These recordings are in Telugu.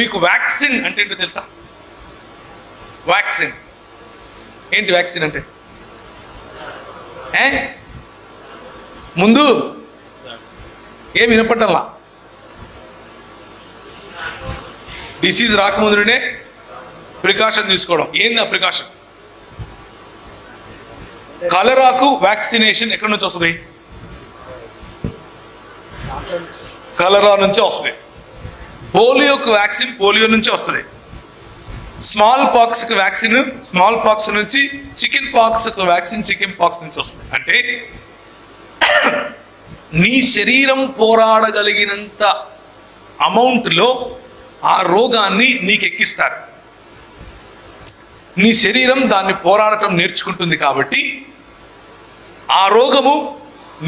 మీకు వ్యాక్సిన్ అంటే ఏంటో తెలుసా? వ్యాక్సిన్ ఏంటి? వ్యాక్సిన్ అంటే ముందు ఏం వినపడ్డంలా? డిసీజ్ రాకముందునే ప్రికాషన్ తీసుకోవడం. ఏంది ఆ ప్రికాషన్? కలరాకు వ్యాక్సినేషన్ ఎక్కడి నుంచి వస్తుంది? కలరా నుంచి వస్తుంది. పోలియోకు వ్యాక్సిన్ పోలియో నుంచి వస్తుంది. స్మాల్ పాక్స్కి వ్యాక్సిన్ స్మాల్ పాక్స్ నుంచి, చికెన్ పాక్స్కి వ్యాక్సిన్ చికెన్ పాక్స్ నుంచి వస్తుంది. అంటే నీ శరీరం పోరాడగలిగినంత అమౌంట్లో ఆ రోగాన్ని నీకు ఎక్కిస్తారు. నీ శరీరం దాన్ని పోరాడటం నేర్చుకుంటుంది. కాబట్టి ఆ రోగము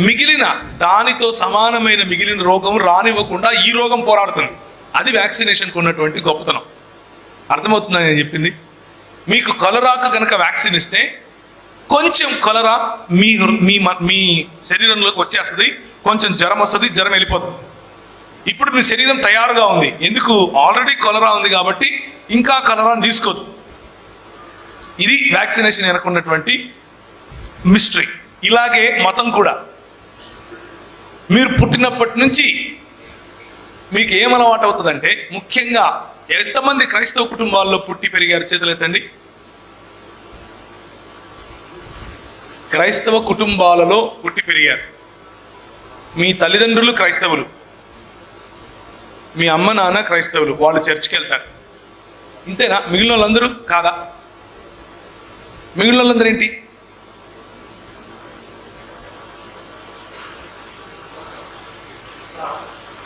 మిగిలిన దానితో సమానమైన మిగిలిన రోగం రానివ్వకుండా ఈ రోగం పోరాడుతుంది. అది వ్యాక్సినేషన్కి ఉన్నటువంటి గొప్పతనం. అర్థమవుతుందని నేను చెప్పింది. మీకు కలరాకు కనుక వ్యాక్సిన్ ఇస్తే కొంచెం కలరా మీ శరీరంలోకి వచ్చేస్తుంది, కొంచెం జ్వరం వస్తుంది, జ్వరం వెళ్ళిపోతుంది. ఇప్పుడు మీ శరీరం తయారుగా ఉంది. ఎందుకు? ఆల్రెడీ కలరా ఉంది కాబట్టి ఇంకా కలరాని తీసుకోదు. ఇది వ్యాక్సినేషన్ వెనకున్నటువంటి మిస్టరీ. ఇలాగే మతం కూడా. మీరు పుట్టినప్పటి నుంచి మీకు ఏమలవాటు అవుతుందంటే, ముఖ్యంగా ఎంతమంది క్రైస్తవ కుటుంబాల్లో పుట్టి పెరిగారు? చేతులు ఎత్తండి. క్రైస్తవ కుటుంబాలలో పుట్టి పెరిగారు. మీ తల్లిదండ్రులు క్రైస్తవులు, మీ అమ్మ నాన్న క్రైస్తవులు, వాళ్ళు చర్చికి వెళ్తారు. ఇంతేనా? మిగిలిన వాళ్ళందరూ కాదా? మిగిలిన వాళ్ళందరూ ఏంటి?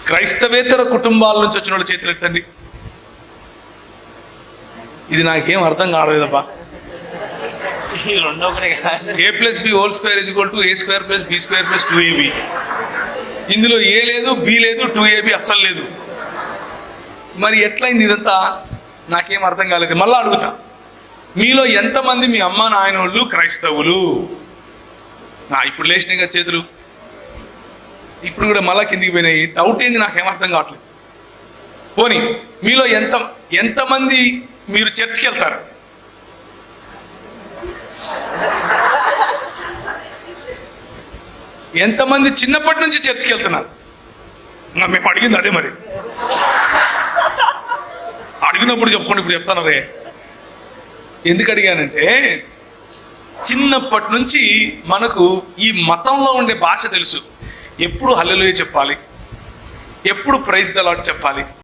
క్రైస్తవేతర కుటుంబాల నుంచి వచ్చిన వాళ్ళు చేతులు ఎత్తండి. ఇది నాకేం అర్థం కాలేదబ్బా. a+b² = a²+b² + 2ab. ఇందులో ఏ లేదు, బి లేదు, 2ab అస్సలు లేదు. మరి ఎట్లయింది ఇదంతా? నాకేం అర్థం కాలేదు. మళ్ళా అడుగుతా, మీలో ఎంతమంది మీ అమ్మ నాయన వాళ్ళు క్రైస్తవులు? ఇప్పుడు లేచినాయి కదా చేతులు. ఇప్పుడు కూడా మళ్ళా కిందికి పోయినాయి. డౌట్ ఏంది? నాకేం అర్థం కావట్లేదు. పోనీ మీలో ఎంతమంది మీరు చర్చికి వెళ్తారు? ఎంతమంది చిన్నప్పటి నుంచి చర్చికి వెళ్తున్నారు? మేము అడిగింది అదే. మరి అడిగినప్పుడు చెప్పుకోండి, ఇప్పుడు చెప్తాను అదే. ఎందుకు అడిగానంటే, చిన్నప్పటి నుంచి మనకు ఈ మతంలో ఉండే భాష తెలుసు. ఎప్పుడు హల్లెలూయా చెప్పాలి, ఎప్పుడు ప్రైజ్ ద లార్డ్ చెప్పాలి,